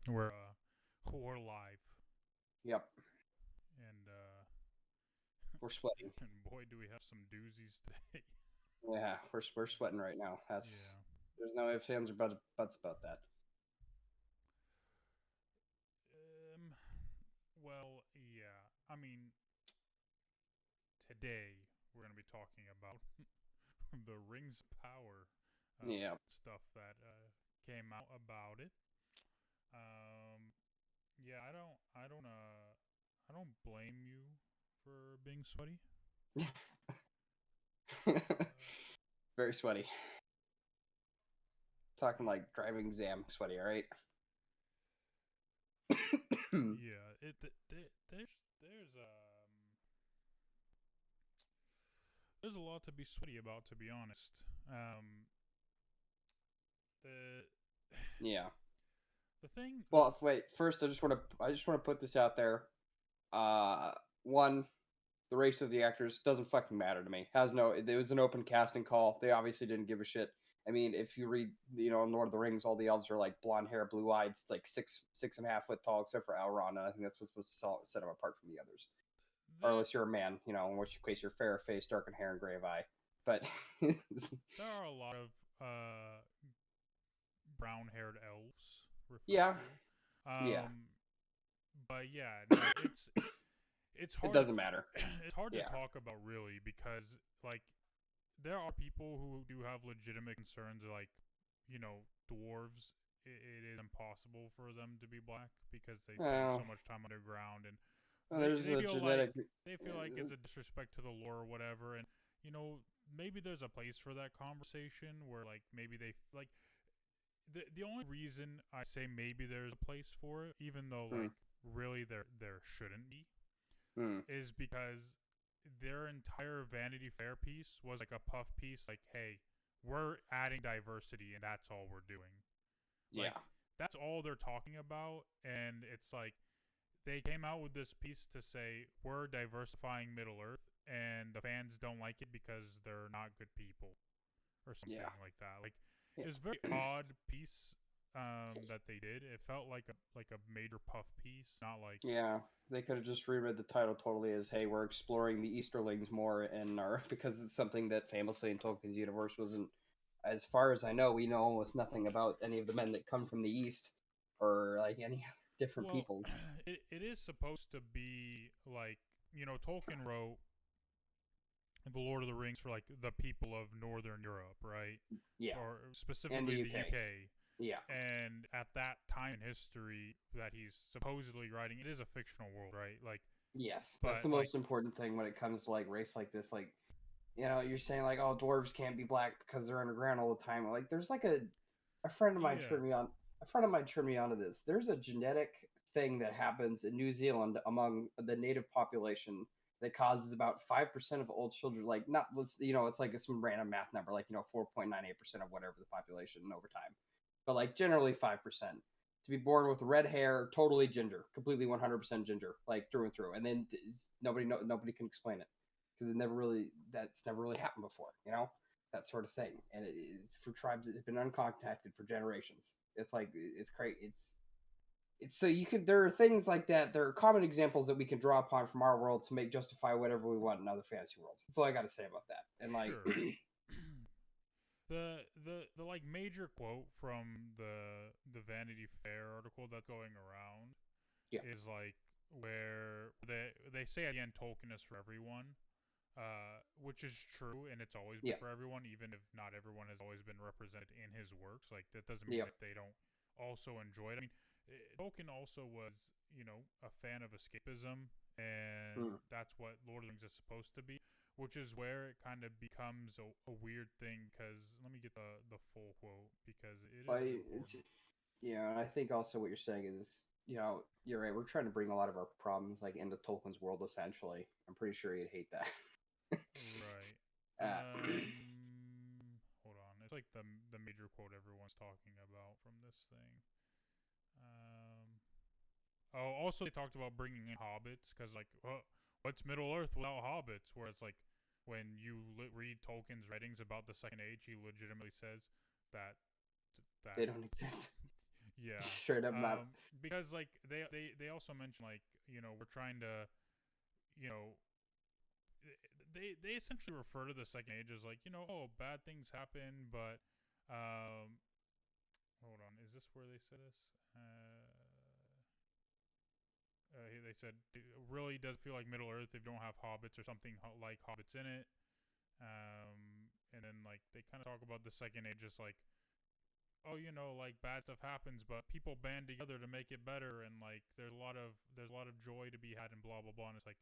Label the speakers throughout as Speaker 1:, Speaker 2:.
Speaker 1: We're live,
Speaker 2: Yep,
Speaker 1: and
Speaker 2: we're sweating.
Speaker 1: and boy, do we have some doozies today.
Speaker 2: Yeah, we're sweating right now.
Speaker 1: Yeah.
Speaker 2: There's no ifs, ands, or buts about that.
Speaker 1: Um. Well, yeah. I mean, today we're gonna be talking about the Rings of Power
Speaker 2: Yeah,
Speaker 1: stuff that came out about it. Yeah. I don't blame you for being sweaty.
Speaker 2: very sweaty. Talking like driving exam sweaty. All right.
Speaker 1: Yeah. There's a lot to be sweaty about, to be honest. The
Speaker 2: Yeah.
Speaker 1: the thing the
Speaker 2: Well, wait. First, I just want to put this out there. Uh, one, the race of the actors doesn't fucking matter to me. Has no. It was an open casting call. They obviously didn't give a shit. I mean, if you read, Lord of the Rings, all the elves are like blonde hair, blue eyed, like 6.5 foot tall, except for Elrond, and I think that's what's supposed to set them apart from the others. Or
Speaker 1: the
Speaker 2: unless you're a man, in which case you're fair face, darkened hair, and gray of eye. But
Speaker 1: there are a lot of brown-haired elves referred
Speaker 2: yeah,
Speaker 1: to.
Speaker 2: yeah,
Speaker 1: But yeah, no, it's
Speaker 2: it
Speaker 1: hard to
Speaker 2: doesn't matter.
Speaker 1: it's hard to
Speaker 2: Yeah,
Speaker 1: talk about really because like there are people who do have legitimate concerns like dwarves. It is impossible for them to be black because they spend so
Speaker 2: well,
Speaker 1: much time underground and they
Speaker 2: there's
Speaker 1: they
Speaker 2: a
Speaker 1: feel like
Speaker 2: genetic.
Speaker 1: they feel like it's a disrespect to the lore or whatever. And you know maybe there's a place for that conversation where like maybe they like the only reason I say maybe there's a place for it, even though
Speaker 2: Hmm,
Speaker 1: like really there shouldn't be,
Speaker 2: hmm,
Speaker 1: is because their entire Vanity Fair piece was like a puff piece, like, hey, we're adding diversity and that's all we're doing. Like
Speaker 2: yeah,
Speaker 1: that's all they're talking about, and it's like they came out with this piece to say we're diversifying Middle Earth, and the fans don't like it because they're not good people or something
Speaker 2: yeah,
Speaker 1: like that. Like
Speaker 2: yeah.
Speaker 1: it was a very odd piece that they did. It felt like a major puff piece, not like
Speaker 2: Yeah, they could have just reread the title totally as, "Hey, we're exploring the Easterlings more," and our because it's something that famously in Tolkien's universe wasn't. As far as I know, we know almost nothing about any of the men that come from the East, or like any different
Speaker 1: well,
Speaker 2: peoples.
Speaker 1: it is supposed to be like Tolkien wrote the Lord of the Rings for like the people of Northern Europe, right?
Speaker 2: Yeah,
Speaker 1: Or
Speaker 2: and the
Speaker 1: specifically the
Speaker 2: UK.
Speaker 1: UK.
Speaker 2: Yeah.
Speaker 1: And at that time in history that he's supposedly writing, it is a fictional world, right? Like,
Speaker 2: Yes, that's the
Speaker 1: but like,
Speaker 2: most important thing when it comes to like race like this. Like, you're saying like, oh, dwarves can't be black because they're underground all the time. Like, there's like a friend of mine
Speaker 1: yeah,
Speaker 2: turned me on. A friend of mine turned me on to this. There's a genetic thing that happens in New Zealand among the native population that causes about 5% of all children. Like, not it's like some random math number, like 4.98% of whatever the population over time, but like generally 5% to be born with red hair, totally ginger, completely 100% ginger, like through and through, and then nobody can explain it because that's never really happened before, that sort of thing. And for tribes that have been uncontacted for generations, it's like it's crazy. It's so you could there are things like that. There are common examples that we can draw upon from our world to make justify whatever we want in other fantasy worlds. That's all I got to say about that. And like,
Speaker 1: sure. The like major quote from the Vanity Fair article that's going around
Speaker 2: yeah,
Speaker 1: is like where they say at the end Tolkien is for everyone, which is true, and it's always been
Speaker 2: yeah,
Speaker 1: for everyone, even if not everyone has always been represented in his works. Like that doesn't mean
Speaker 2: yeah,
Speaker 1: that they don't also enjoy it. I mean, Tolkien also was, a fan of escapism, and
Speaker 2: mm.
Speaker 1: that's what Lord of the Rings is supposed to be. Which is where it kind of becomes a weird thing. Because let me get the full quote because it is
Speaker 2: It's
Speaker 1: important.
Speaker 2: and I think also what you're saying is, you're right. We're trying to bring a lot of our problems like into Tolkien's world. Essentially, I'm pretty sure he'd hate that.
Speaker 1: Right.
Speaker 2: uh,
Speaker 1: Hold on. It's like the major quote everyone's talking about from this thing. Um. Oh, also they talked about bringing in hobbits because like, what's Middle Earth without hobbits? Where it's like, when you read Tolkien's writings about the Second Age, he legitimately says that
Speaker 2: they
Speaker 1: that
Speaker 2: don't exist.
Speaker 1: Yeah.
Speaker 2: Straight up not.
Speaker 1: Because like they also mention like we're trying to you know they essentially refer to the second age as like oh bad things happen but um hold on, is this where they said this? They said it really does feel like Middle Earth if you don't have hobbits or something like hobbits in it. And then like they kind of talk about the second age, just like oh like bad stuff happens, but people band together to make it better, and like there's a lot of joy to be had and blah blah blah. And it's like,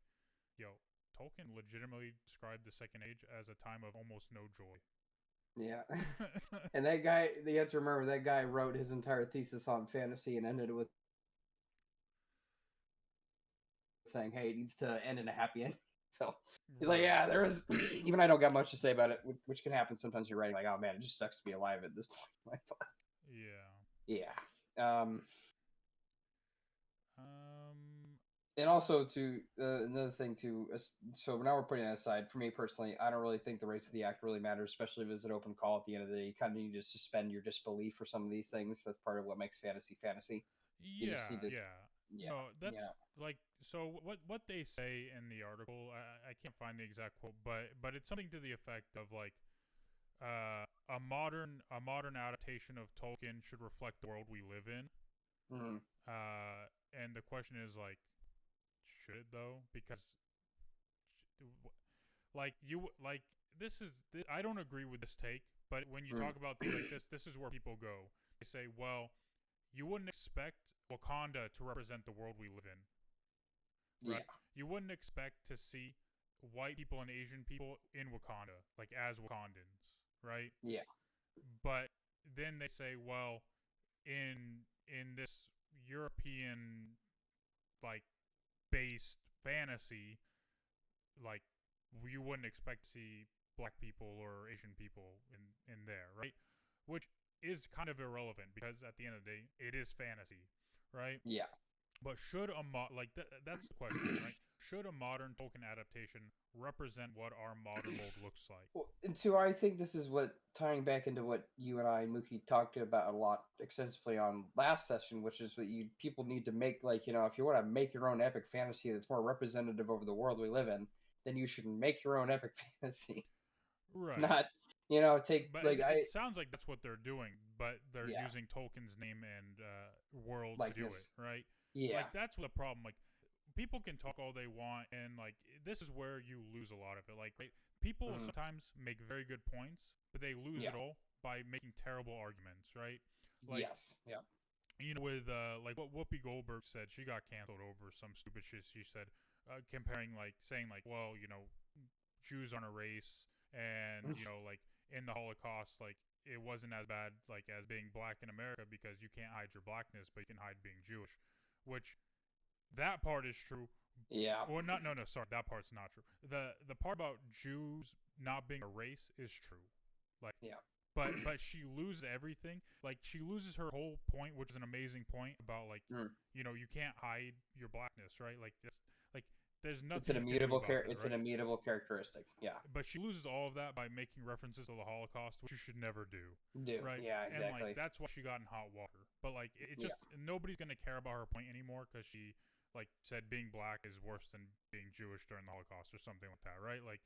Speaker 1: yo, Tolkien legitimately described the second age as a time of almost no joy.
Speaker 2: Yeah. And that guy, you have to remember, that guy wrote his entire thesis on fantasy and ended it with saying, hey, it needs to end in a happy end. So he's like, yeah, there is, even I don't got much to say about it, which can happen sometimes you're writing, like, oh man, it just sucks to be alive at this point. Yeah. And also to another thing too. So now we're putting that aside. For me personally, I don't really think the race of the act really matters, especially if it's an open call at the end of the day. You kind of need to suspend your disbelief for some of these things. That's part of what makes fantasy fantasy.
Speaker 1: Yeah, No, that's like so. What they say in the article, I can't find the exact quote, but it's something to the effect of like, a modern adaptation of Tolkien should reflect the world we live in.
Speaker 2: Mm-hmm.
Speaker 1: And the question is like, should it though? Because like this is I don't agree with this take, but when you talk about things like this is where people go. They say, well, you wouldn't expect Wakanda to represent the world we live in, right?
Speaker 2: Yeah.
Speaker 1: You wouldn't expect to see white people and Asian people in Wakanda, like as Wakandans, right?
Speaker 2: Yeah.
Speaker 1: But then they say, well, in this European like based fantasy, like you wouldn't expect to see black people or Asian people in there, right? Which is kind of irrelevant because at the end of the day, it is fantasy, right?
Speaker 2: Yeah.
Speaker 1: But should that's the question, right? Should a modern Tolkien adaptation represent what our modern world looks like?
Speaker 2: Well, and so I think this is what, tying back into what you and I and Mookie talked about a lot extensively on last session, which is what people need to make, like, if you want to make your own epic fantasy that's more representative of the world we live in, then you should make your own epic fantasy.
Speaker 1: Right.
Speaker 2: Not, take,
Speaker 1: but
Speaker 2: like,
Speaker 1: it sounds like that's what they're doing, but they're using Tolkien's name and world to do it, right?
Speaker 2: Yeah.
Speaker 1: Like, that's the problem. Like, people can talk all they want, and, like, this is where you lose a lot of it. Like, people sometimes make very good points, but they lose it all by making terrible arguments, right? Like,
Speaker 2: yes. Yeah.
Speaker 1: With, like, what Whoopi Goldberg said, she got canceled over some stupid shit she said, comparing, like, saying, like, well, Jews aren't a race, and, like, in the Holocaust, like, it wasn't as bad, like, as being black in America because you can't hide your blackness, but you can hide being Jewish, which that part is true.
Speaker 2: Yeah.
Speaker 1: Well, no, sorry, that part's not true. The part about Jews not being a race is true. Like, but she loses everything. Like, she loses her whole point, which is an amazing point about, like, you can't hide your blackness, right? Like, there's nothing.
Speaker 2: It's an immutable
Speaker 1: It's
Speaker 2: an immutable characteristic. Yeah.
Speaker 1: But she loses all of that by making references to the Holocaust, which you should never do. Right?
Speaker 2: Yeah, exactly.
Speaker 1: And like that's why she got in hot water. But like it just nobody's gonna care about her point anymore because she like said being black is worse than being Jewish during the Holocaust or something like that, right? Like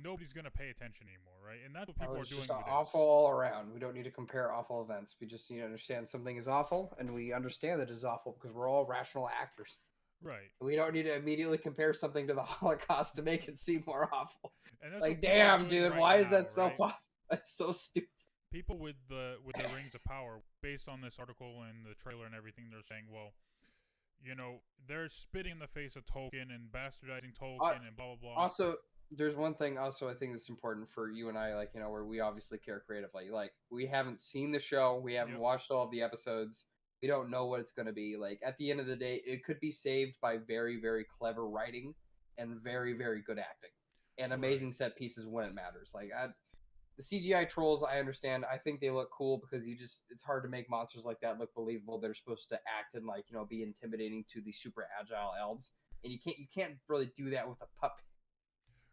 Speaker 1: nobody's gonna pay attention anymore, right? And that's what people are doing.
Speaker 2: Just awful all around. We don't need to compare awful events. We just need to understand something is awful, and we understand that it's awful because we're all rational actors.
Speaker 1: Right.
Speaker 2: We don't need to immediately compare something to the Holocaust to make it seem more awful.
Speaker 1: And that's
Speaker 2: like, damn, dude, why is that so awful? That's so stupid.
Speaker 1: People with the Rings of Power, based on this article and the trailer and everything, they're saying, well, they're spitting in the face of Tolkien and bastardizing Tolkien and blah blah blah.
Speaker 2: Also, there's one thing also I think that's important for you and I, like, where we obviously care creatively. Like, we haven't seen the show, we haven't watched all of the episodes. We don't know what it's going to be. Like, at the end of the day, it could be saved by very, very clever writing and very, very good acting and amazing set pieces when it matters. Like, the CGI trolls, I understand. I think they look cool because it's hard to make monsters like that look believable. They're supposed to act and, like, be intimidating to these super agile elves. And you can't really do that with a puppet.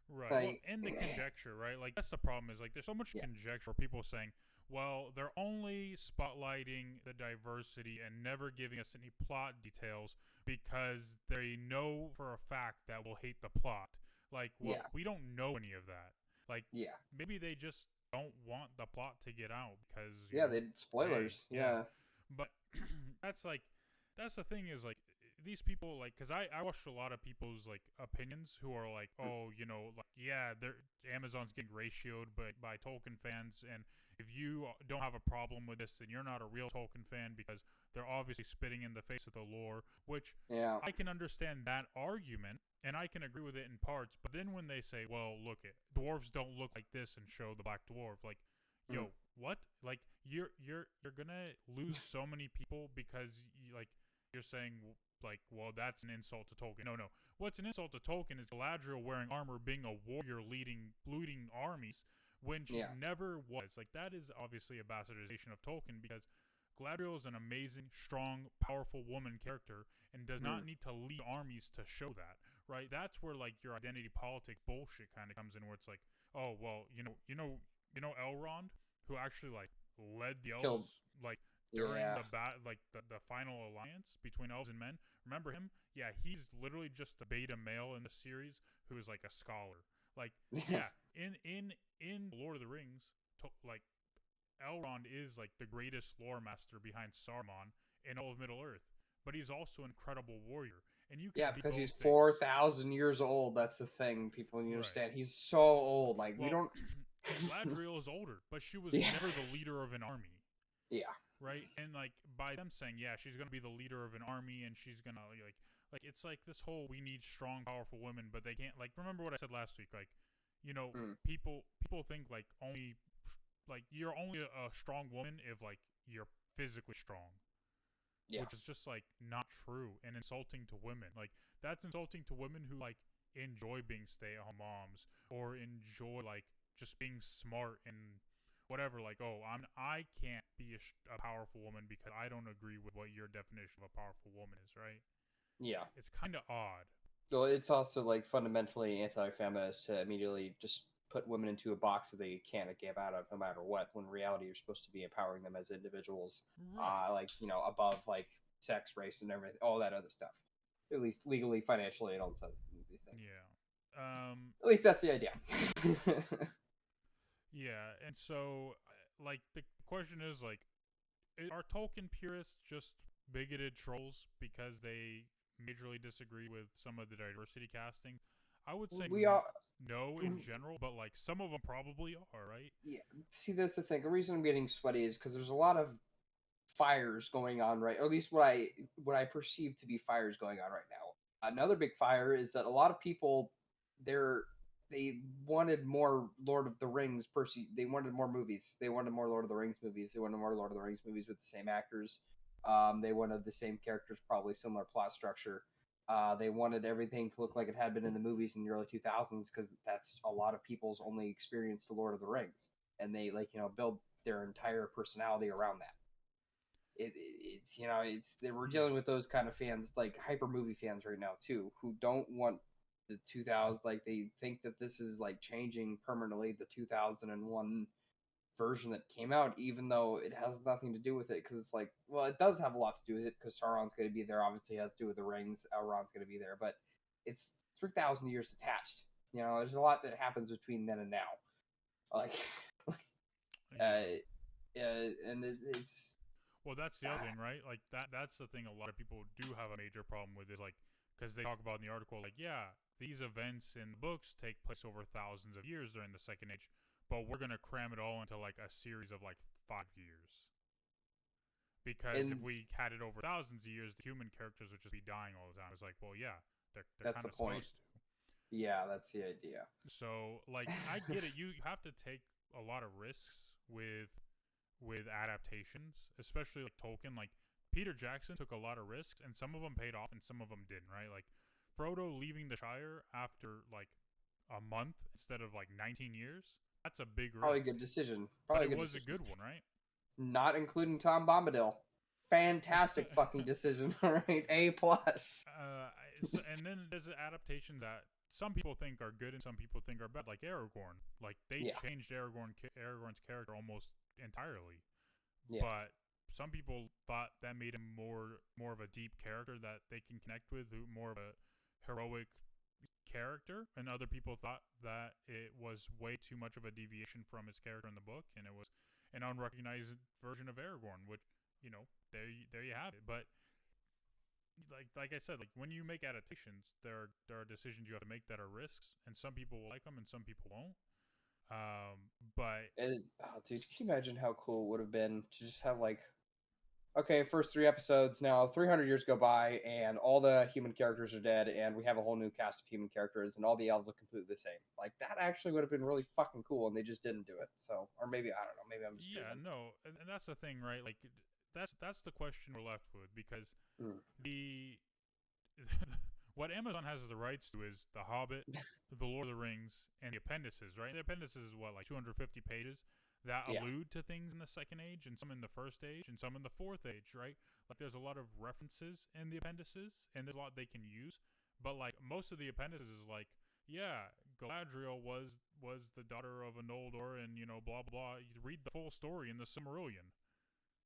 Speaker 1: Right. Like, well, and the conjecture, right? Like, that's the problem is, like, there's so much conjecture. People saying, well, they're only spotlighting the diversity and never giving us any plot details because they know for a fact that we'll hate the plot. Like, well,
Speaker 2: Yeah.
Speaker 1: we don't know any of that. Like,
Speaker 2: Yeah.
Speaker 1: maybe they just don't want the plot to get out because,
Speaker 2: Yeah, they spoilers.
Speaker 1: hey,
Speaker 2: Yeah.
Speaker 1: But that's like, that's the thing is like, these people like, because I watched a lot of people's like opinions who are like, oh, like, yeah, they're Amazon's getting ratioed by Tolkien fans, and if you don't have a problem with this, then you're not a real Tolkien fan because they're obviously spitting in the face of the lore, which
Speaker 2: Yeah.
Speaker 1: I can understand that argument, and I can agree with it in parts. But then when they say, well, look, dwarves don't look like this and show the black dwarf, like, yo, what? Like, you're gonna lose so many people because you're saying like, well, that's an insult to Tolkien. No. What's an insult to Tolkien is Galadriel wearing armor, being a warrior, looting armies when she never was. Like, that is obviously a bastardization of Tolkien because Galadriel is an amazing, strong, powerful woman character and does not need to lead armies to show that, right? That's where like your identity politics bullshit kind of comes in, where it's like, oh well, Elrond, who actually like led the elves like during the final alliance between elves and men. Remember him? Yeah, he's literally just the beta male in the series who is like a scholar. Like, yeah, in Lord of the Rings, like Elrond is like the greatest lore master behind Saruman in all of Middle Earth, but he's also an incredible warrior. And you can
Speaker 2: because he's
Speaker 1: things.
Speaker 2: 4,000 years old. That's the thing. People need to understand. He's so old. Like, we don't.
Speaker 1: Galadriel is older, but she was never the leader of an army.
Speaker 2: Yeah.
Speaker 1: Right? And like by them saying, yeah, she's gonna be the leader of an army, and she's gonna like it's like this whole we need strong, powerful women, but they can't. Like, remember what I said last week? Like, people think like only like you're only a strong woman if like you're physically strong. Yeah. Which is just like not true and insulting to women. Like, that's insulting to women who like enjoy being stay-at-home moms or enjoy like just being smart and whatever. Like, oh, I can't be a powerful woman because I don't agree with what your definition of a powerful woman is, right?
Speaker 2: Yeah.
Speaker 1: It's kind of odd.
Speaker 2: Well, it's also like fundamentally anti-feminist to immediately just put women into a box that they can't get out of no matter what, when in reality you're supposed to be empowering them as individuals, like, above like sex, race, and everything, all that other stuff, at least legally, financially, and all these things. At least that's the idea.
Speaker 1: Yeah, and so like the question is like, are Tolkien purists just bigoted trolls because they majorly disagree with some of the diversity casting? I would say no in general, but like some of them probably are, right?
Speaker 2: Yeah. See, that's the thing. The reason I'm getting sweaty is because there's a lot of fires going on, right? Or at least what I perceive to be fires going on right now. Another big fire is that a lot of people they wanted more Lord of the Rings. They wanted more movies. They wanted more Lord of the Rings movies. They wanted more Lord of the Rings movies with the same actors. They wanted the same characters, probably similar plot structure. They wanted everything to look like it had been in the movies in the early 2000s because that's a lot of people's only experience to Lord of the Rings, and they build their entire personality around that. We're dealing with those kind of fans, like hyper movie fans right now too, who don't want the 2000s. Like, they think that this is like changing permanently the 2001 version that came out, even though it has nothing to do with it, because it's like, well, it does have a lot to do with it because Sauron's going to be there. Obviously, it has to do with the rings. Elrond's going to be there, but it's 3,000 years detached. There's a lot that happens between then and now. Like, and it's.
Speaker 1: Well, that's the other thing, right? Like that's the thing a lot of people do have a major problem with is like, because they talk about in the article, like, yeah, these events in the books take place over thousands of years during the Second Age, but we're going to cram it all into like a series of like 5 years. Because if we had it over thousands of years, the human characters would just be dying all the time. It's like, well, yeah, they're kind of supposed to.
Speaker 2: Yeah, that's the idea.
Speaker 1: So, like, I get it. You have to take a lot of risks with adaptations, especially like Tolkien. Like, Peter Jackson took a lot of risks, and some of them paid off, and some of them didn't. Right? Like, Frodo leaving the Shire after like a month instead of like 19 years. That's a big risk.
Speaker 2: Probably a good decision.
Speaker 1: But it was a good one, right?
Speaker 2: Not including Tom Bombadil. Fantastic fucking decision. All right, A+.
Speaker 1: And then there's an adaptation that some people think are good and some people think are bad, like Aragorn. Like, they changed Aragorn's character almost entirely.
Speaker 2: Yeah.
Speaker 1: But some people thought that made him more of a deep character that they can connect with, more of a heroic character, and other people thought that it was way too much of a deviation from his character in the book, and it was an unrecognized version of Aragorn, which, you know, there you have it. But like I said, like when you make adaptations, there are decisions you have to make that are risks, and some people will like them and some people won't. But
Speaker 2: dude, can you imagine how cool it would have been to just have like, okay, first 3 episodes, now 300 years go by, and all the human characters are dead, and we have a whole new cast of human characters, and all the elves look completely the same. Like, that actually would have been really fucking cool, and they just didn't do it. So, or maybe, I don't know, maybe I'm just dreaming.
Speaker 1: no, and that's the thing, right? Like, that's the question we're left with, because the what Amazon has the rights to is The Hobbit, The Lord of the Rings, and the appendices, right? The appendices is what, like 250 pages that allude to things in the Second Age, and some in the First Age, and some in the Fourth Age, right? Like there's a lot of references in the appendices, and there's a lot they can use. But like most of the appendices is like, yeah, Galadriel was the daughter of a Noldor, and you know, blah blah. You read the full story in the Silmarillion.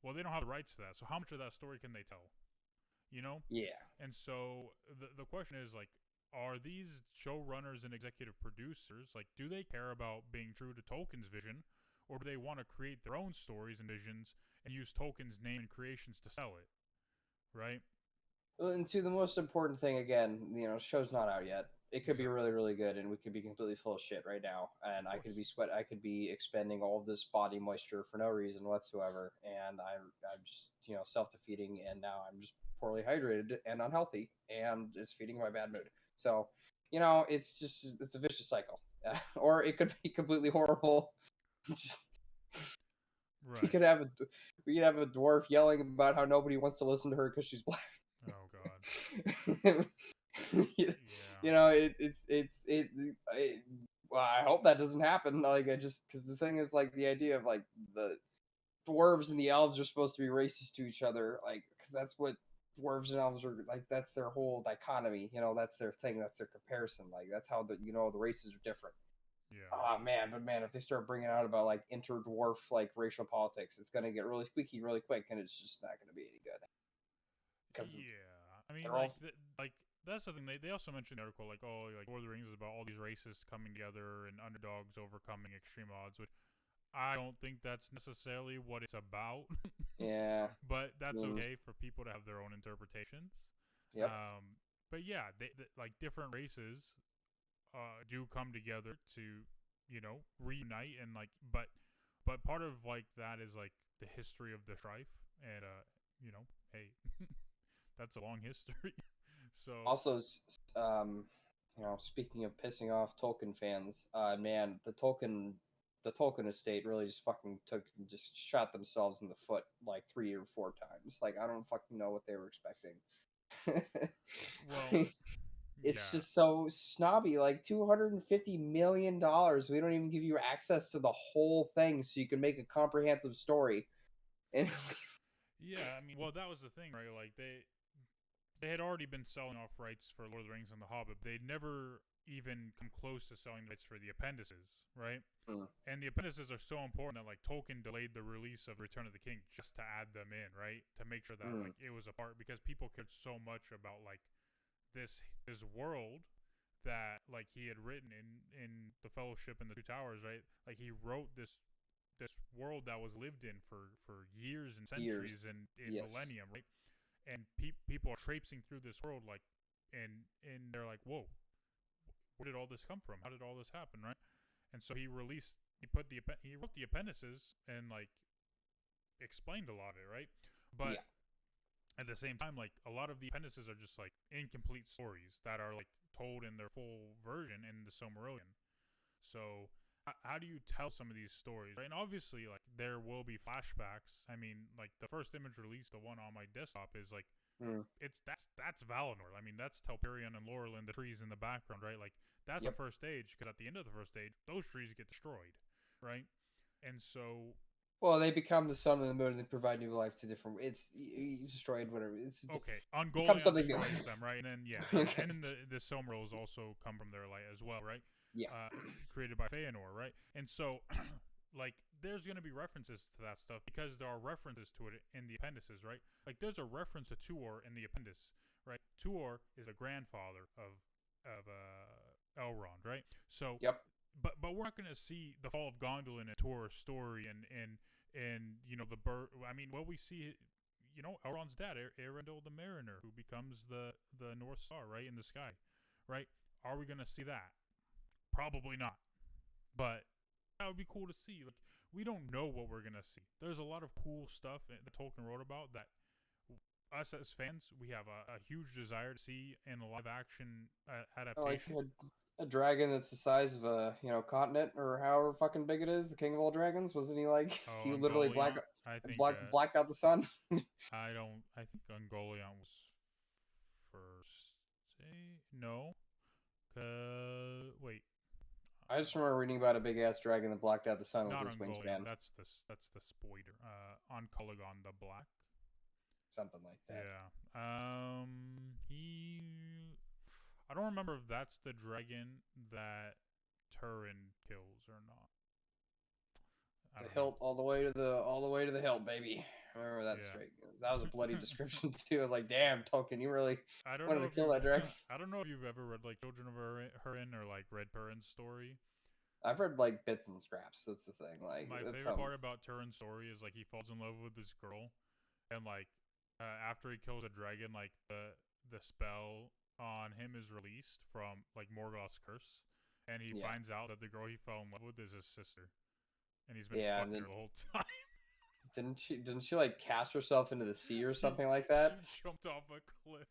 Speaker 1: Well, they don't have the rights to that, so how much of that story can they tell? You know?
Speaker 2: Yeah.
Speaker 1: And so the question is, like, are these showrunners and executive producers, like, do they care about being true to Tolkien's vision, or do they want to create their own stories and visions and use Tolkien's name and creations to sell it? Right?
Speaker 2: And to the most important thing again, you know, show's not out yet. It could be really, really good, and we could be completely full of shit right now. And I could be expending all of this body moisture for no reason whatsoever, and I'm just, you know, self-defeating, and now I'm just poorly hydrated and unhealthy, and it's feeding my bad mood. So, you know, it's a vicious cycle. Or it could be completely horrible.
Speaker 1: Right.
Speaker 2: We could have a dwarf yelling about how nobody wants to listen to her because she's black.
Speaker 1: Oh God.
Speaker 2: You know, well, I hope that doesn't happen. Like, because the thing is, like, the idea of like the dwarves and the elves are supposed to be racist to each other, like, because that's what dwarves and elves are like. That's their whole dichotomy. You know, that's their thing. That's their comparison. Like, that's how the races are different.
Speaker 1: Yeah.
Speaker 2: Oh man, but man, if they start bringing out about like inter-dwarf like racial politics, it's gonna get really squeaky really quick, and it's just not gonna be any good.
Speaker 1: I mean, like that's the thing. They also mentioned in the article, like, oh, like Lord of the Rings is about all these races coming together and underdogs overcoming extreme odds, which I don't think that's necessarily what it's about.
Speaker 2: Yeah.
Speaker 1: But that's okay for people to have their own interpretations.
Speaker 2: Yep.
Speaker 1: But yeah, they like different races do come together to, you know, reunite, and like, but part of like that is like the history of the strife, and you know, hey, that's a long history. So
Speaker 2: also, you know, speaking of pissing off Tolkien fans, man, the Tolkien estate really just shot themselves in the foot like 3 or 4 times. Like, I don't fucking know what they were expecting.
Speaker 1: Well,
Speaker 2: it's just so snobby. Like, $250 million. We don't even give you access to the whole thing, so you can make a comprehensive story. And
Speaker 1: yeah, I mean, well, that was the thing, right? Like they had already been selling off rights for Lord of the Rings and The Hobbit. They'd never even come close to selling rights for the appendices, right? And the appendices are so important that like Tolkien delayed the release of Return of the King just to add them in, right? To make sure that like it was a part, because people cared so much about like this world that like he had written in The Fellowship and the Two Towers, right? Like he wrote this world that was lived in for years and centuries and millennium, right? And people are traipsing through this world, like, and they're like, whoa, where did all this come from? How did all this happen, right? And so he wrote the appendices and like explained a lot of it, right? But at the same time, like a lot of the appendices are just like incomplete stories that are like told in their full version in the Silmarillion. So how do you tell some of these stories, right? And obviously, like, there will be flashbacks. I mean, like, the first image released, the one on my desktop, is like, that's Valinor. I mean, that's Telperion and Laurelin, the trees in the background, right? Like, that's the first stage, because at the end of the first stage, those trees get destroyed, right? And so,
Speaker 2: well, they become the sun and the moon, and they provide new life to different. It's destroyed, whatever. It's
Speaker 1: okay. Ungoliant destroys them, right? And then and then the Silmarils also come from their light as well, right?
Speaker 2: Yeah.
Speaker 1: Created by Feanor, right? And so like there's gonna be references to that stuff because there are references to it in the appendices, right? Like there's a reference to Tuor in the appendix, right? Tuor is a grandfather of Elrond, right? So,
Speaker 2: Yep.
Speaker 1: but we're not gonna see the fall of Gondolin and Tuor's story and the bird. I mean, what we see, Elrond's dad, Arendelle the Mariner, who becomes the North Star, right, in the sky, right? Are we gonna see that? Probably not, but that would be cool to see. Like, we don't know what we're gonna see. There's a lot of cool stuff that Tolkien wrote about that us as fans we have a huge desire to see in a live action adaptation.
Speaker 2: Like a dragon that's the size of a continent or however fucking big it is. The king of all dragons, wasn't he like?
Speaker 1: Oh,
Speaker 2: He literally
Speaker 1: Ungoliant. I think
Speaker 2: blacked out the sun.
Speaker 1: I don't. I think Ungoliant was first. No. Wait.
Speaker 2: I just remember reading about a big ass dragon that blacked out the sun with
Speaker 1: Not
Speaker 2: his
Speaker 1: Ungoliant.
Speaker 2: wingspan.
Speaker 1: That's the Spoiler. On Colagon the Black.
Speaker 2: Something like that.
Speaker 1: Yeah. I don't remember if that's the dragon that Turin kills or not.
Speaker 2: The hilt all the way to the hilt, baby. I remember that straight. That was a bloody description too. I was like, damn, Tolkien, you really wanted to kill that dragon.
Speaker 1: I don't know if you've ever read like Children of Hurin or like read Turin's story.
Speaker 2: I've read like bits and scraps. That's the thing. Like,
Speaker 1: my favorite part about Turin's story is like he falls in love with this girl, and like after he kills a dragon, like the spell on him is released from like Morgoth's curse, and he finds out that the girl he fell in love with is his sister, and he's been fucking her the whole time.
Speaker 2: Didn't she like cast herself into the sea or something like that?
Speaker 1: She jumped off a cliff.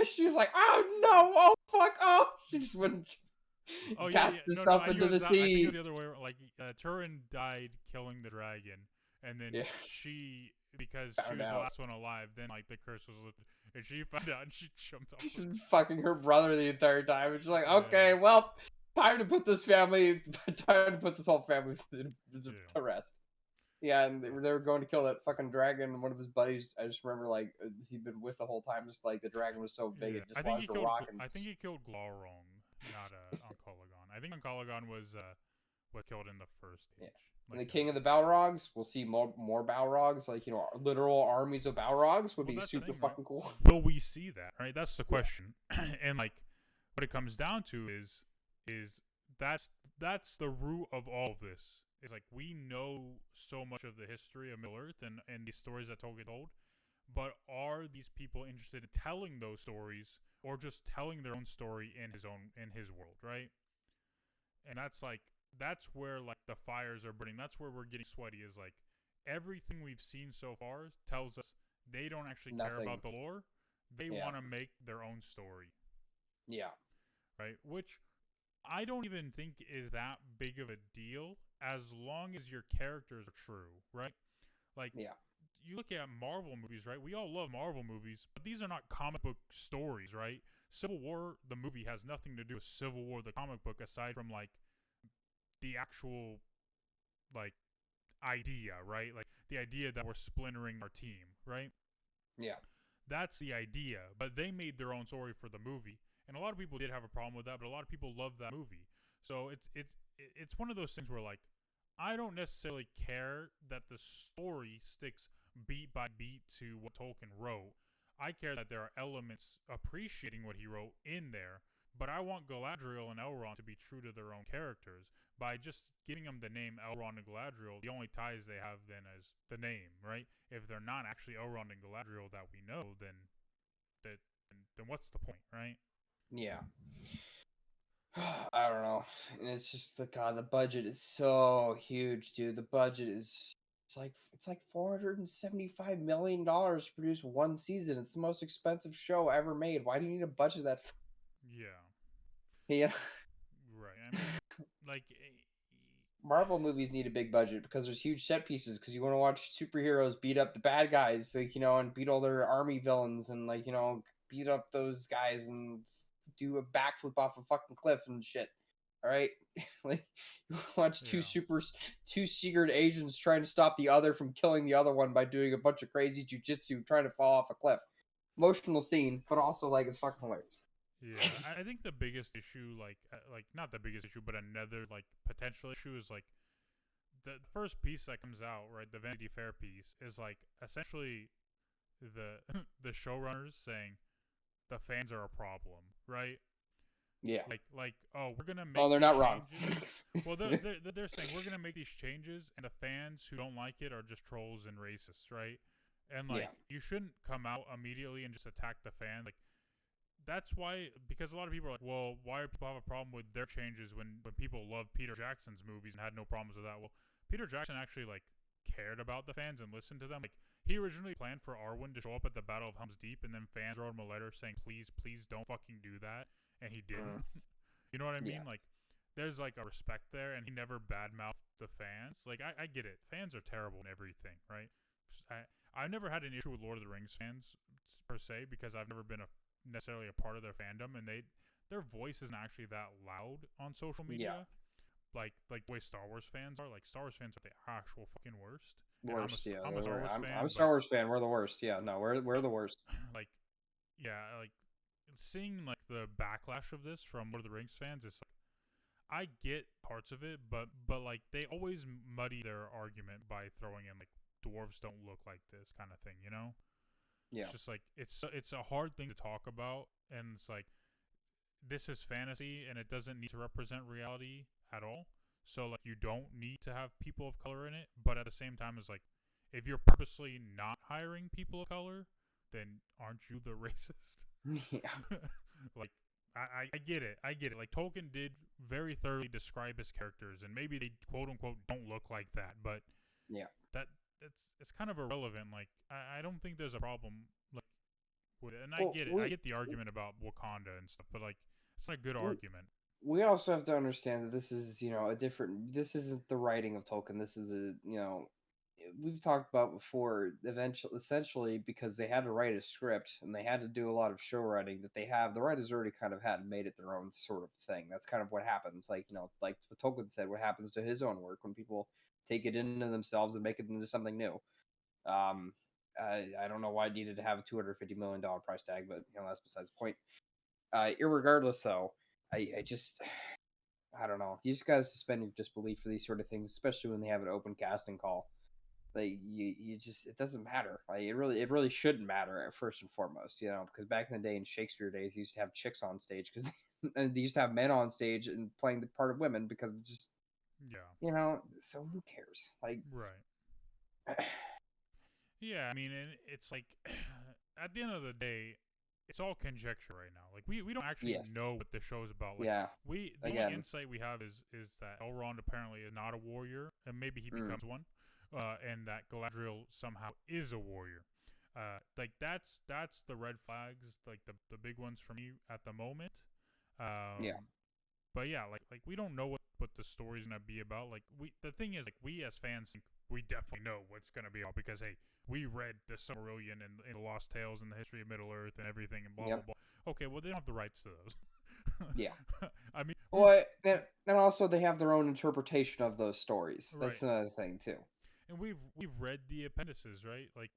Speaker 2: She was like, oh no, oh fuck, oh, she just wouldn't cast herself into the sea.
Speaker 1: I think it was the other way. Like Turin died killing the dragon, and then she, because she was the last one alive, then like the curse was lifted, and she found out and she jumped off.
Speaker 2: She's fucking her brother the entire time, and she's like, okay, well, time to put this whole family to rest. Yeah, and they were going to kill that fucking dragon. And one of his buddies, I just remember, like, he'd been with the whole time. Just like the dragon was so big, it just wanted to rock.
Speaker 1: I think he killed Glaurung, not Oncologon. I think Oncologon was what killed in the first stage.
Speaker 2: Yeah. Like, and the king of the Balrogs, we'll see more Balrogs, like literal armies of Balrogs would be super fucking cool.
Speaker 1: Will we see that? Right, that's the question. And like, what it comes down to is that's the root of all of this. It's like we know so much of the history of Middle Earth and these stories that Tolkien told, but are these people interested in telling those stories or just telling their own story in his world, right? And that's where like the fires are burning. That's where we're getting sweaty. Is like everything we've seen so far tells us they don't actually care about the lore. They want to make their own story.
Speaker 2: Yeah.
Speaker 1: Right? Which I don't even think is that big of a deal as long as your characters are true, right? Like, you look at Marvel movies, right? We all love Marvel movies, but these are not comic book stories, right? Civil War, the movie, has nothing to do with Civil War, the comic book, aside from, like, the actual, like, idea, right? Like, the idea that we're splintering our team, right?
Speaker 2: Yeah.
Speaker 1: That's the idea, but they made their own story for the movie. And a lot of people did have a problem with that, but a lot of people love that movie. So it's one of those things where, like, I don't necessarily care that the story sticks beat by beat to what Tolkien wrote. I care that there are elements appreciating what he wrote in there, but I want Galadriel and Elrond to be true to their own characters. By just giving them the name Elrond and Galadriel, the only ties they have then is the name, right? If they're not actually Elrond and Galadriel that we know, then what's the point, right?
Speaker 2: Yeah. I don't know. And it's just the budget is so huge, dude. The budget is it's like $475 million to produce one season. It's the most expensive show ever made. Why do you need a budget that? Yeah.
Speaker 1: Right. I mean, like,
Speaker 2: Marvel movies need a big budget because there's huge set pieces. Because you want to watch superheroes beat up the bad guys, like, and beat all their army villains, and like beat up those guys and do a backflip off a fucking cliff and shit. All right, like, you watch two secret agents trying to stop the other from killing the other one by doing a bunch of crazy jujitsu, trying to fall off a cliff. Emotional scene, but also like it's fucking hilarious.
Speaker 1: Yeah, I think the biggest issue, like not the biggest issue, but another like potential issue is like the first piece that comes out, right, the Vanity Fair piece, is like essentially the the showrunners saying the fans are a problem, right?
Speaker 2: Yeah.
Speaker 1: Like oh, we're gonna make
Speaker 2: Oh, they're
Speaker 1: these
Speaker 2: not wrong.
Speaker 1: changes. Well, they're saying we're gonna make these changes, and the fans who don't like it are just trolls and racists, right? And like you shouldn't come out immediately and just attack the fan. Like that's why, because a lot of people are like, well, why do people have a problem with their changes when people love Peter Jackson's movies and had no problems with that? Well, Peter Jackson actually like cared about the fans and listened to them. Like he originally planned for Arwen to show up at the Battle of Helm's Deep, and then fans wrote him a letter saying, please don't fucking do that, and he didn't. You know what I mean? Like there's like a respect there, and he never badmouthed the fans. Like I get it, fans are terrible and everything, right? I never had an issue with Lord of the Rings fans per se, because I've never been necessarily a part of their fandom, and their voice isn't actually that loud on social media. Like the way Star Wars fans are. Like Star Wars fans are the actual fucking worst.
Speaker 2: Worst,
Speaker 1: I'm a Star Wars fan.
Speaker 2: I'm a Star Wars fan. We're the worst. Yeah, no, we're the worst.
Speaker 1: Like, yeah, like seeing like the backlash of this from Lord of the Rings fans is like, I get parts of it, but like they always muddy their argument by throwing in like dwarves don't look like this kind of thing, you know?
Speaker 2: Yeah.
Speaker 1: It's just like it's a hard thing to talk about, and it's like this is fantasy and it doesn't need to represent reality at all. So like you don't need to have people of color in it, but at the same time it's like if you're purposely not hiring people of color, then aren't you the racist?
Speaker 2: Yeah.
Speaker 1: Like I get it. I get it. Like Tolkien did very thoroughly describe his characters, and maybe they quote unquote don't look like that, but
Speaker 2: yeah,
Speaker 1: it's kind of irrelevant. Like I don't think there's a problem like with it. And I get it. I get the argument about Wakanda and stuff, but like it's not a good argument.
Speaker 2: We also have to understand that this is, this isn't the writing of Tolkien. This is we've talked about before, essentially because they had to write a script and they had to do a lot of show writing that the writers already kind of had made it their own sort of thing. That's kind of what happens. Like, like what Tolkien said, what happens to his own work when people take it into themselves and make it into something new. I don't know why it needed to have a $250 million price tag, but that's besides the point. Irregardless, though, I don't know. You just gotta suspend your disbelief for these sort of things, especially when they have an open casting call. Like you just, it doesn't matter. Like it really shouldn't matter at first and foremost, because back in the day in Shakespeare days, they used to have chicks on stage because they used to have men on stage and playing the part of women because of just So who cares? Like
Speaker 1: right. Yeah, I mean, it's like at the end of the day, it's all conjecture right now. Like we don't actually know what the show's about. Like, the only insight we have is that Elrond apparently is not a warrior, and maybe he becomes one, and that Galadriel somehow is a warrior. Like that's the red flags, like the big ones for me at the moment. But yeah, like we don't know what the story's gonna be about. Like the thing is, like we as fans think we definitely know what's gonna be about because hey, we read the Silmarillion and the Lost Tales and the history of Middle Earth and everything and blah blah blah. Okay, well they don't have the rights to those. I mean,
Speaker 2: and also they have their own interpretation of those stories. That's another thing too.
Speaker 1: And we've read the appendices, right? Like,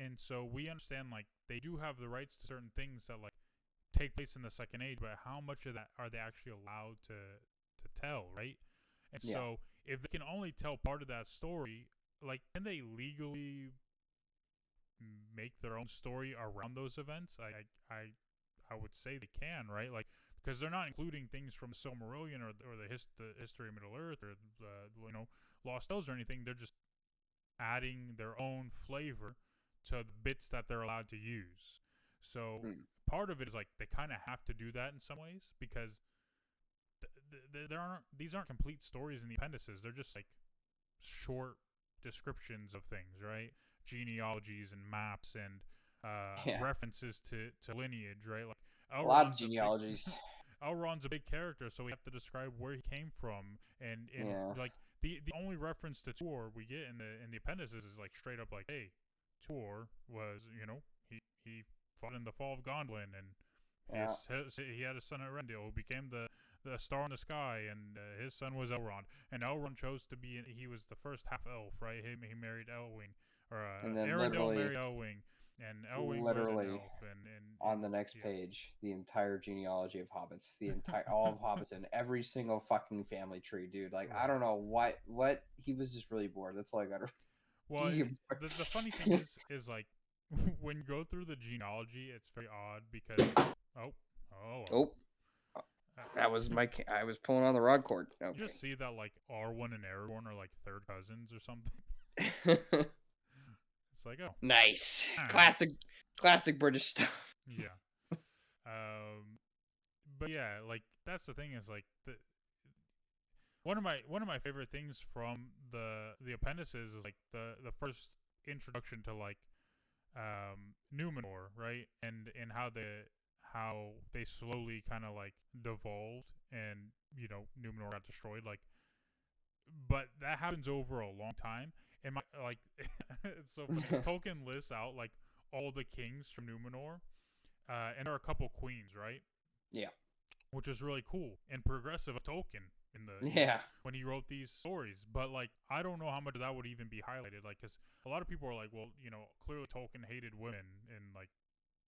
Speaker 1: and so we understand like they do have the rights to certain things that like take place in the Second Age, but how much of that are they actually allowed to tell, right? And so if they can only tell part of that story, like can they legally make their own story around those events? I would say they can, right? Like because they're not including things from Silmarillion or the history of Middle Earth or Lost Tales or anything. They're just adding their own flavor to the bits that they're allowed to use. So part of it is like they kind of have to do that in some ways because these aren't complete stories in the appendices. They're just like short descriptions of things, right? Genealogies and maps and references to lineage, right? Like
Speaker 2: a lot of genealogies.
Speaker 1: Elrond's a big character, so we have to describe where he came from, and like the only reference to Tuor we get in the appendices is like straight up like, hey, Tuor was he fought in the fall of Gondolin, and he had a son Elendil who became the star in the sky, and his son was Elrond, and Elrond chose to be he was the first half elf, right? He married Elwing, or Arendelle married Elwing, and Elwing was an
Speaker 2: Literally
Speaker 1: elf,
Speaker 2: on the next
Speaker 1: yeah.
Speaker 2: page, the entire genealogy of hobbits, all of Hobbiton, every single fucking family tree, dude. Like I
Speaker 1: Right.
Speaker 2: don't know what he was just really bored. That's all I got to.
Speaker 1: Well, the funny thing is like when you go through the genealogy, it's very odd because oh
Speaker 2: Oh,
Speaker 1: uh,
Speaker 2: that was I was pulling on the rod cord.
Speaker 1: you just see that like Arwen and Aragorn are like third cousins or something.
Speaker 2: Okay.
Speaker 1: It's like, oh,
Speaker 2: Nice,
Speaker 1: all right,
Speaker 2: classic British stuff.
Speaker 1: yeah. But yeah, like that's the thing is like one of my favorite things from the appendices is like the first introduction to like Numenor, right? And how they slowly kind of like devolved and Numenor got destroyed like but that happens over a long time and my like it's so funny. Tolkien lists out like all the kings from Numenor and there are a couple queens, right?
Speaker 2: Yeah,
Speaker 1: Which is really cool and progressive of Tolkien in the
Speaker 2: yeah,
Speaker 1: when he wrote these stories. But like, I don't know how much of that would even be highlighted. Like, because a lot of people are like, well, clearly Tolkien hated women and like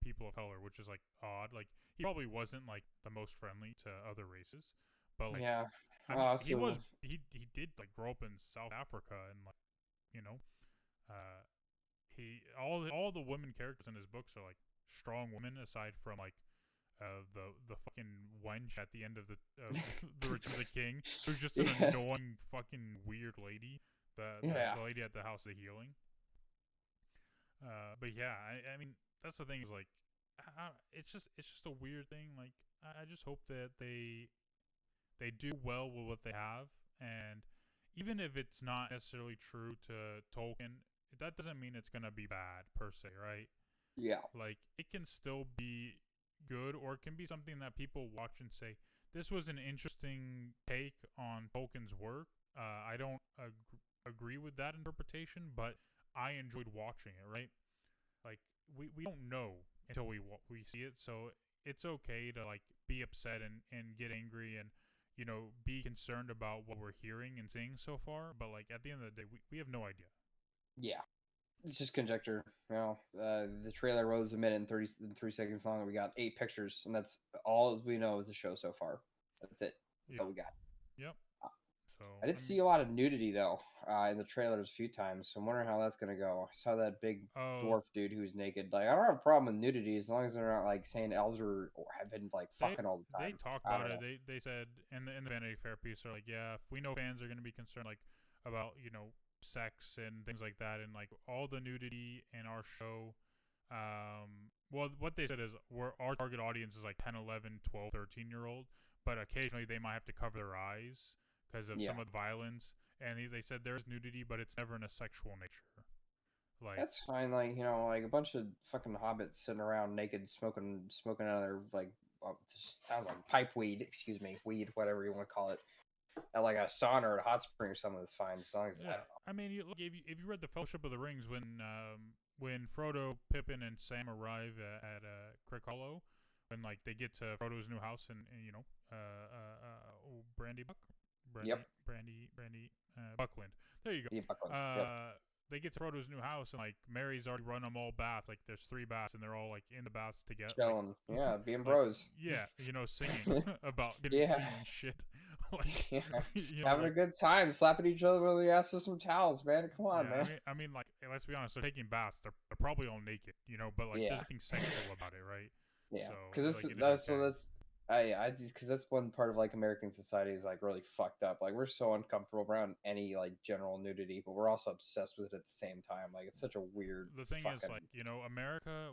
Speaker 1: people of color, which is like odd. Like, he probably wasn't like the most friendly to other races, but like,
Speaker 2: yeah.
Speaker 1: I mean, he
Speaker 2: So
Speaker 1: was he did like grow up in South Africa and like, you know, uh, all the women characters in his books are like strong women aside from like the fucking wench at the end of the Return of the King, who's just an
Speaker 2: yeah,
Speaker 1: annoying fucking weird lady.
Speaker 2: yeah,
Speaker 1: The lady at the House of Healing. But yeah, I mean that's the thing is like, it's just a weird thing. Like I just hope that they do well with what they have, and even if it's not necessarily true to Tolkien, that doesn't mean it's gonna be bad per se, right?
Speaker 2: yeah,
Speaker 1: Like it can still be good, or it can be something that people watch and say, "This was an interesting take on Tolkien's work." I don't agree with that interpretation, but I enjoyed watching it. Right? Like we don't know until we see it, so it's okay to like be upset and get angry and be concerned about what we're hearing and seeing so far. But like at the end of the day, we have no idea.
Speaker 2: yeah. It's just conjecture. The trailer was a minute and 33 seconds long, and we got 8 pictures, and that's all we know is the show so far. That's it. That's
Speaker 1: Yeah.
Speaker 2: all we got.
Speaker 1: Yep. So
Speaker 2: I did
Speaker 1: I
Speaker 2: see
Speaker 1: mean,
Speaker 2: a lot of nudity though in the trailers a few times, so I'm wondering how that's gonna go. I saw that big
Speaker 1: oh,
Speaker 2: dwarf dude who's naked. Like I don't have a problem with nudity as long as they're not like saying elves or have been like
Speaker 1: they
Speaker 2: fucking all the
Speaker 1: they
Speaker 2: time.
Speaker 1: talked
Speaker 2: I
Speaker 1: about
Speaker 2: don't
Speaker 1: it.
Speaker 2: know.
Speaker 1: They said in the Vanity Fair piece, they're like, yeah, if we know fans are going to be concerned like about sex and things like that, and like all the nudity in our show. Well, what they said is our target audience is like 10, 11, 12, 13 year old, but occasionally they might have to cover their eyes because of
Speaker 2: Yeah,
Speaker 1: some of the violence. And they said there's nudity, but it's never in a sexual nature. Like,
Speaker 2: that's fine. Like like a bunch of fucking hobbits sitting around naked, smoking out of their like. Well, it just sounds like pipe weed. Excuse me, weed, whatever you want to call it. At like a sauna or a hot spring or something, that's fine. As long as I
Speaker 1: yeah,
Speaker 2: don't know.
Speaker 1: I mean, look, if you read the Fellowship of the Rings when Frodo, Pippin, and Sam arrive at Crick Hollow, when like they get to Frodo's new house and Brandy Buck,
Speaker 2: Yep.
Speaker 1: Brandy Buckland. There you
Speaker 2: Yeah,
Speaker 1: go.
Speaker 2: Buckland. Yep.
Speaker 1: They get to Frodo's new house and like Mary's already run them all baths. Like there's 3 baths and they're all like in the baths together. Like
Speaker 2: Chilling. Yeah, being
Speaker 1: like
Speaker 2: bros.
Speaker 1: yeah, singing about getting
Speaker 2: Yeah.
Speaker 1: clean and shit. Like
Speaker 2: Yeah. Having a
Speaker 1: like
Speaker 2: good time, slapping each other with the ass with some towels, man. Come on,
Speaker 1: yeah.
Speaker 2: man.
Speaker 1: I mean, like let's be honest. They're taking baths. They're probably all naked, but like there's
Speaker 2: Yeah.
Speaker 1: nothing sexual about it, right?
Speaker 2: Yeah.
Speaker 1: So
Speaker 2: Because
Speaker 1: like it is
Speaker 2: that's
Speaker 1: okay.
Speaker 2: I because that's one part of like American society is like really fucked up. Like we're so uncomfortable around any like general nudity, but we're also obsessed with it at the same time. Like it's such a weird
Speaker 1: The thing is,
Speaker 2: fucking
Speaker 1: like America,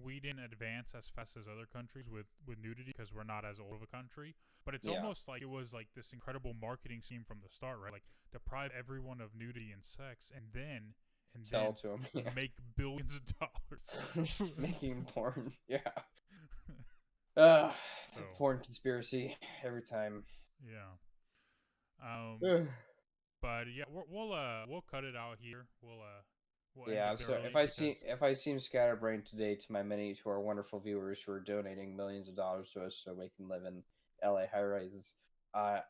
Speaker 1: we didn't advance as fast as other countries with nudity because we're not as old of a country. But it's
Speaker 2: yeah.
Speaker 1: almost like it was like this incredible marketing scheme from the start, right? Like deprive everyone of nudity and sex, and then
Speaker 2: Sell to them. Yeah.
Speaker 1: make billions of dollars.
Speaker 2: Just making porn. Yeah. Uh,
Speaker 1: So
Speaker 2: porn conspiracy every time.
Speaker 1: yeah. Um,
Speaker 2: Ugh.
Speaker 1: but yeah, we'll cut it out here. We'll end
Speaker 2: Yeah,
Speaker 1: it
Speaker 2: so
Speaker 1: early because
Speaker 2: if I seem scatterbrained today to to our wonderful viewers who are donating millions of dollars to us so we can live in LA high rises,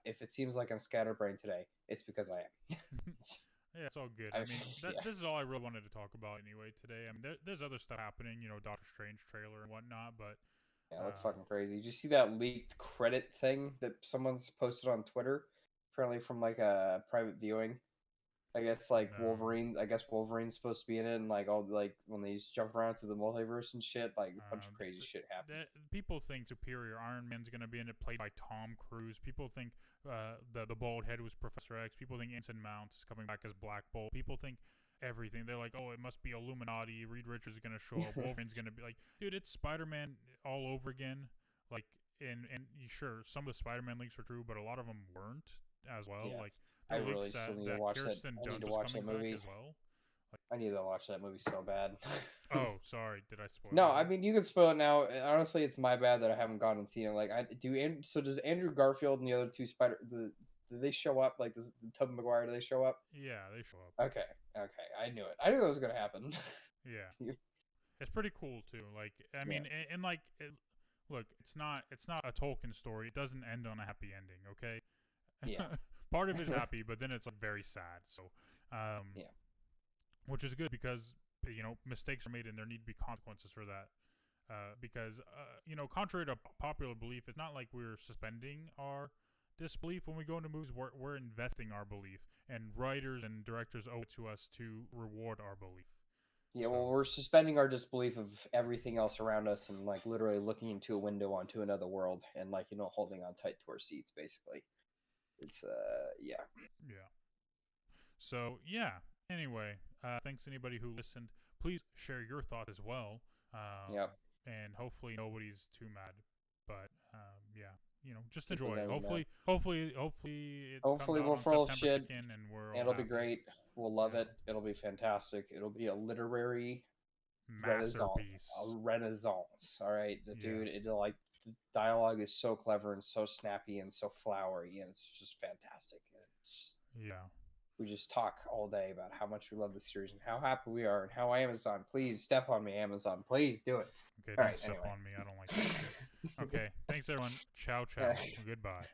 Speaker 2: if it seems like I'm scatterbrained today, it's because I am.
Speaker 1: Yeah, it's all good.
Speaker 2: I
Speaker 1: I mean,
Speaker 2: yeah.
Speaker 1: this is all I really wanted to talk about anyway today. I mean, there's other stuff happening, Doctor Strange trailer and whatnot, but
Speaker 2: Yeah, it looks
Speaker 1: um,
Speaker 2: fucking crazy. Did you see that leaked credit thing that someone's posted on Twitter? Apparently from like a private viewing. I guess like
Speaker 1: no.
Speaker 2: Wolverine. I guess Wolverine's supposed to be in it, and like all like when they just jump around through the multiverse and shit, like a bunch of crazy shit happens.
Speaker 1: People think Superior Iron Man's gonna be in it, played by Tom Cruise. People think the bald head was Professor X. People think Ensign Mount is coming back as Black Bolt. People think everything. They're like, oh, it must be Illuminati. Reed Richards is gonna show up. Wolverine's gonna be like, dude, it's Spider-Man all over again. Like, and sure, some of the Spider-Man leaks were true, but a lot of them weren't as well.
Speaker 2: Yeah,
Speaker 1: Like,
Speaker 2: I
Speaker 1: there were
Speaker 2: really
Speaker 1: leaks
Speaker 2: still need to
Speaker 1: that
Speaker 2: watch that.
Speaker 1: Kirsten
Speaker 2: I need
Speaker 1: Dunst
Speaker 2: to
Speaker 1: was
Speaker 2: watch that
Speaker 1: coming back
Speaker 2: movie.
Speaker 1: as well. Like,
Speaker 2: I need to watch that movie so bad.
Speaker 1: oh, sorry, did I spoil
Speaker 2: No, I
Speaker 1: it?
Speaker 2: mean you can spoil it now. Honestly, it's my bad that I haven't gone and seen it. Like, so does Andrew Garfield and the other two do they show up? Like, the Tobey Maguire, do they show up?
Speaker 1: Yeah, they show up.
Speaker 2: Okay, okay, I knew it. I knew that was gonna happen.
Speaker 1: Yeah. It's pretty cool too. Like, I
Speaker 2: Yeah,
Speaker 1: mean, and like, look, it's not a Tolkien story. It doesn't end on a happy ending. Okay.
Speaker 2: yeah,
Speaker 1: Part of it is happy, but then it's like very sad. So, um,
Speaker 2: yeah,
Speaker 1: which is good because mistakes are made and there need to be consequences for that. Because contrary to popular belief, it's not like we're suspending our disbelief when we go into movies. We're investing our belief, and writers and directors owe it to us to reward our belief.
Speaker 2: yeah.
Speaker 1: So
Speaker 2: Well, we're suspending our disbelief of everything else around us, and like literally looking into a window onto another world, and like holding on tight to our seats. Basically, it's yeah,
Speaker 1: yeah. So yeah. Anyway, thanks anybody who listened. Please share your thoughts as well,
Speaker 2: yep.
Speaker 1: and hopefully nobody's too mad. But yeah, just
Speaker 2: People
Speaker 1: enjoy.
Speaker 2: gotta be mad.
Speaker 1: Hopefully it comes
Speaker 2: Hopefully
Speaker 1: out
Speaker 2: we're
Speaker 1: on
Speaker 2: full of
Speaker 1: September
Speaker 2: shit.
Speaker 1: 2nd, and we're all
Speaker 2: It'll be
Speaker 1: happy.
Speaker 2: great. We'll love
Speaker 1: You know,
Speaker 2: it. It'll be fantastic. It'll be a literary renaissance. A
Speaker 1: masterpiece.
Speaker 2: renaissance. All right,
Speaker 1: Yeah,
Speaker 2: dude. It'll like the dialogue is so clever and so snappy and so flowery, and it's just fantastic. And
Speaker 1: yeah.
Speaker 2: we just talk all day about how much we love the series and how happy we are and how Amazon, please step on me, Amazon, please do it.
Speaker 1: Okay,
Speaker 2: All
Speaker 1: don't
Speaker 2: right,
Speaker 1: step
Speaker 2: anyway.
Speaker 1: on me. I don't like that shit. Okay, thanks everyone. Ciao, ciao. Goodbye.